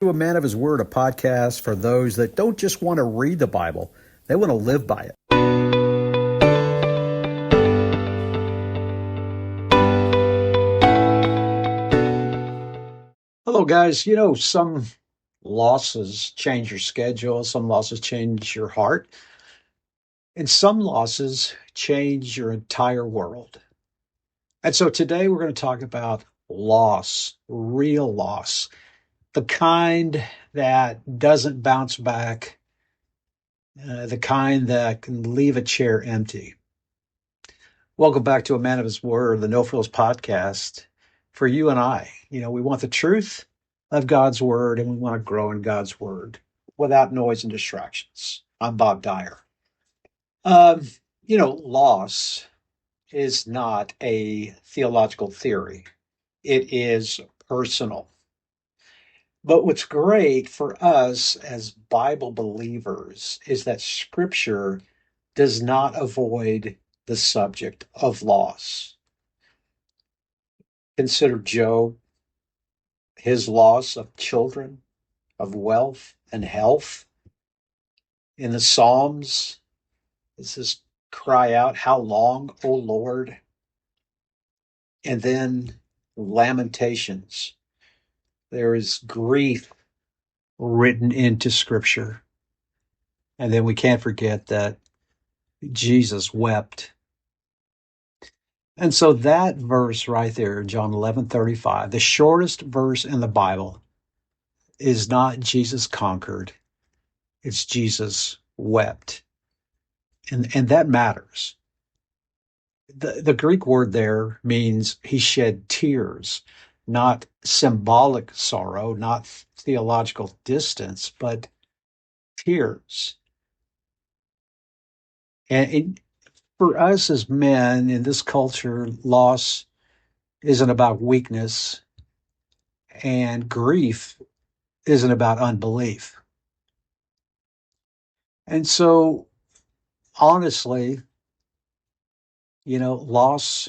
To a Man of His Word, a podcast for those that don't just want to read the Bible, they want to live by it. Hello, guys. Some losses change your schedule, some losses change your heart, and some losses change your entire world. And so today we're going to talk about loss, real loss, the kind that doesn't bounce back, the kind that can leave a chair empty. Welcome back to A Man of His Word, the No Frills podcast for you and I. We want the truth of God's Word, and we want to grow in God's Word without noise and distractions. I'm Bob Dyer. Loss is not a theological theory. It is personal. But what's great for us as Bible believers is that Scripture does not avoid the subject of loss. Consider Job, his loss of children, of wealth and health. In the Psalms, it says, cry out, how long, O Lord? And then Lamentations. There is grief written into Scripture. And then we can't forget that Jesus wept. And so that verse right there, John 11:35, the shortest verse in the Bible, is not Jesus conquered, it's Jesus wept. And that matters. The Greek word there means he shed tears, not symbolic sorrow, not theological distance, but tears. And for us as men in this culture, loss isn't about weakness, and grief isn't about unbelief. And so, honestly, loss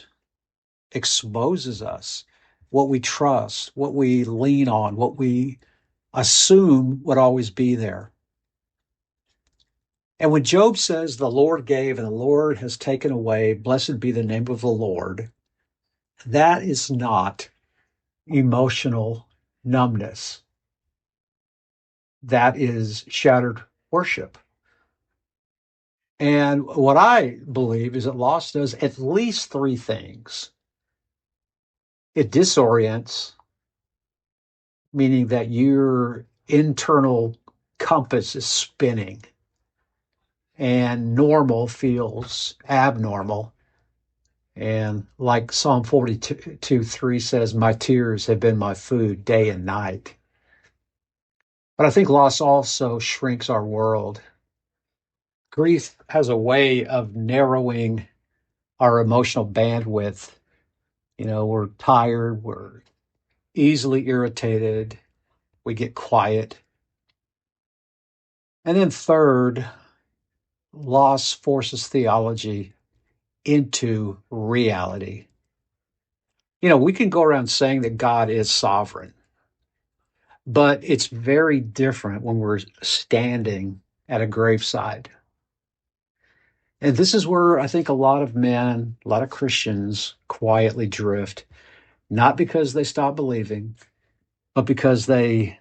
exposes us, what we trust, what we lean on, what we assume would always be there. And when Job says, the Lord gave and the Lord has taken away, blessed be the name of the Lord, that is not emotional numbness. That is shattered worship. And what I believe is that loss does at least three things. It disorients, meaning that your internal compass is spinning and normal feels abnormal. And like Psalm 42:3 says, my tears have been my food day and night. But I think loss also shrinks our world. Grief has a way of narrowing our emotional bandwidth. We're tired, we're easily irritated, we get quiet. And then third, loss forces theology into reality. We can go around saying that God is sovereign, but it's very different when we're standing at a graveside. And this is where I think a lot of men, a lot of Christians quietly drift, not because they stop believing, but because they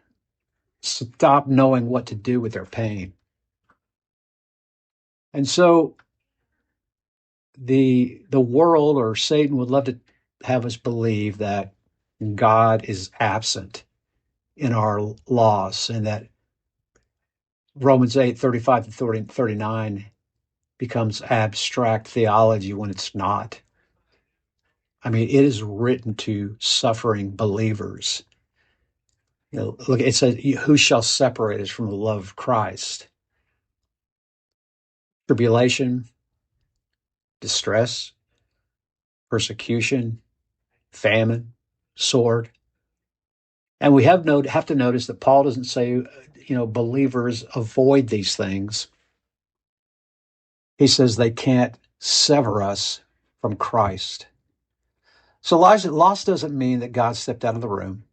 stop knowing what to do with their pain. And so the world or Satan would love to have us believe that God is absent in our loss, and that Romans 8:35-39 becomes abstract theology when it's not. I mean, it is written to suffering believers. Look, it says, who shall separate us from the love of Christ? Tribulation, distress, persecution, famine, sword. And we have to notice that Paul doesn't say, believers avoid these things. He says they can't sever us from Christ. So loss doesn't mean that God stepped out of the room.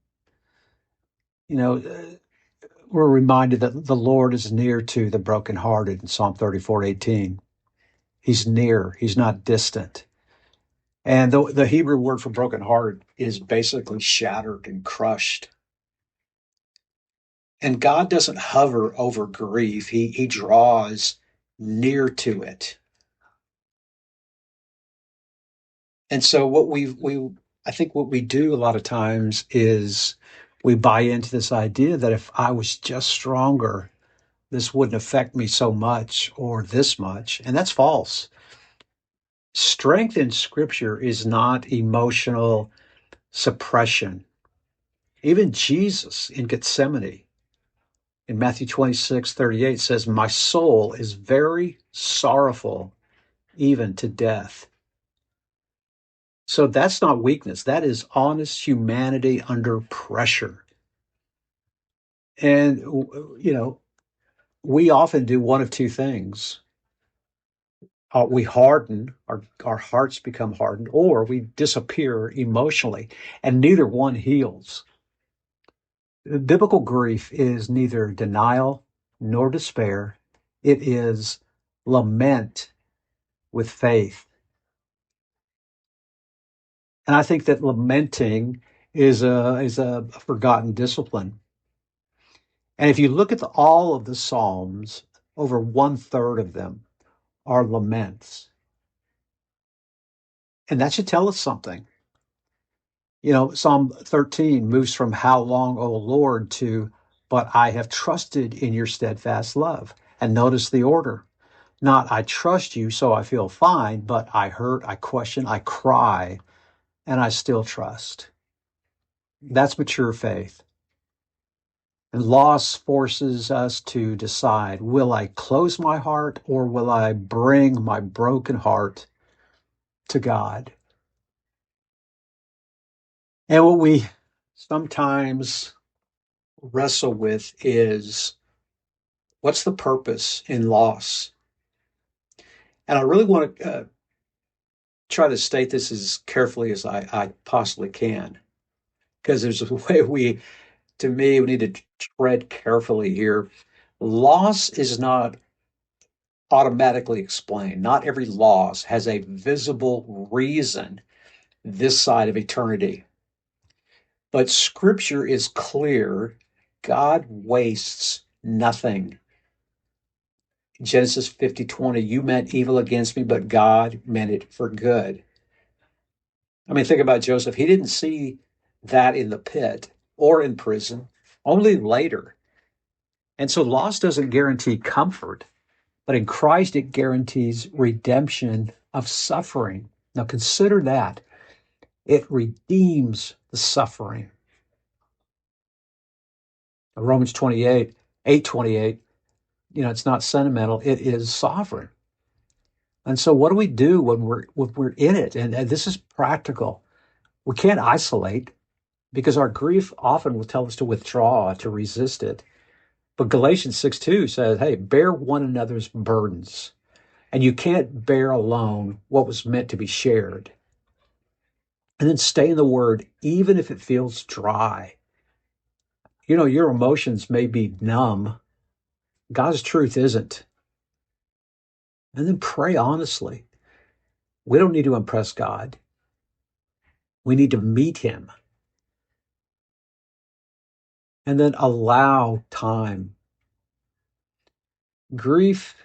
we're reminded that the Lord is near to the brokenhearted in Psalm 34:18. He's near, he's not distant. And the Hebrew word for brokenhearted is basically shattered and crushed. And God doesn't hover over grief, he draws near to it. And so I think what we do a lot of times is we buy into this idea that if I was just stronger, this wouldn't affect me so much or this much. And that's false. Strength in scripture is not emotional suppression. Even Jesus in Gethsemane in Matthew 26:38 says, "My soul is very sorrowful, even to death." So that's not weakness. That is honest humanity under pressure. And, we often do one of two things. We harden, our hearts become hardened, or we disappear emotionally, and neither one heals. Biblical grief is neither denial nor despair. It is lament with faith. And I think that lamenting is a forgotten discipline. And if you look at all of the Psalms, over 1/3 of them are laments. And that should tell us something. Psalm 13 moves from "How long, O Lord," to "But I have trusted in your steadfast love." And notice the order. Not "I trust you, so I feel fine," but "I hurt, I question, I cry, and I still trust." That's mature faith. And loss forces us to decide, will I close my heart or will I bring my broken heart to God? And what we sometimes wrestle with is, what's the purpose in loss? And I really want to try to state this as carefully as I possibly can, because there's a way to me, we need to tread carefully here. Loss is not automatically explained. Not every loss has a visible reason this side of eternity. But scripture is clear. God wastes nothing. Genesis 50:20, "You meant evil against me, but God meant it for good." I mean, think about Joseph. He didn't see that in the pit or in prison, only later. And so loss doesn't guarantee comfort, but in Christ it guarantees redemption of suffering. Now consider that. It redeems the suffering. Romans 8:28, it's not sentimental, it is sovereign. And so what do we do when we're in it? And this is practical. We can't isolate because our grief often will tell us to withdraw, to resist it. But Galatians 6:2 says, hey, bear one another's burdens. And you can't bear alone what was meant to be shared. And then stay in the word, even if it feels dry. Your emotions may be numb. God's truth isn't. And then pray honestly. We don't need to impress God. We need to meet him. And then allow time. Grief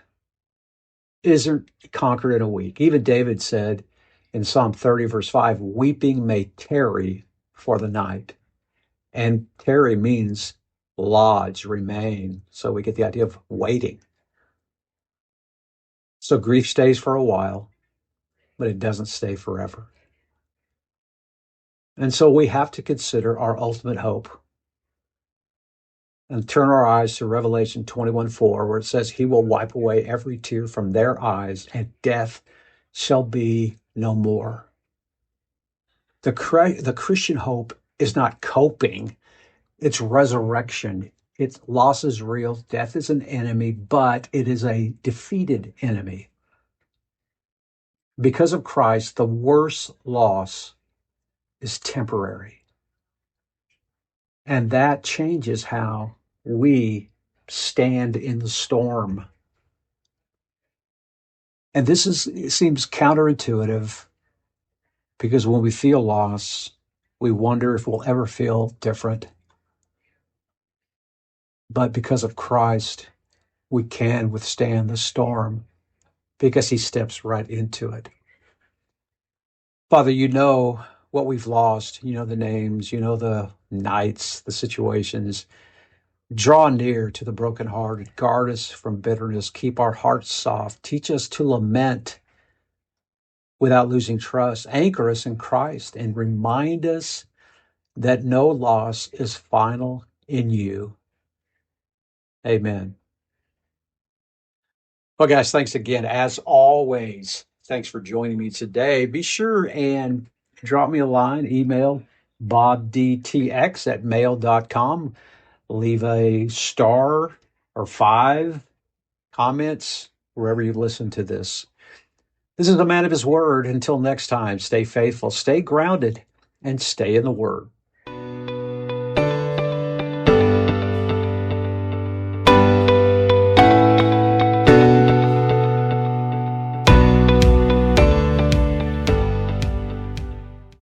isn't conquered in a week. Even David said in Psalm 30, verse 5, weeping may tarry for the night. And tarry means lodge, remain. So we get the idea of waiting. So grief stays for a while, but it doesn't stay forever. And so we have to consider our ultimate hope and turn our eyes to Revelation 21:4, where it says, he will wipe away every tear from their eyes, and death shall be no more. The Christian hope is not coping, it's resurrection. It's loss is real, death is an enemy, but it is a defeated enemy. Because of Christ, the worst loss is temporary. And that changes how we stand in the storm. And it seems counterintuitive because when we feel loss, we wonder if we'll ever feel different. But because of Christ, we can withstand the storm because he steps right into it. Father, you know what we've lost. You know the names, you know the nights, the situations. Draw near to the brokenhearted. Guard us from bitterness. Keep our hearts soft. Teach us to lament without losing trust. Anchor us in Christ and remind us that no loss is final in you. Amen. Well, guys, thanks again. As always, thanks for joining me today. Be sure and drop me a line, email bobdtx@mail.com. Leave a star or 5 comments wherever you listen to this. This is the man of his word. Until next time, stay faithful, stay grounded, and stay in the word.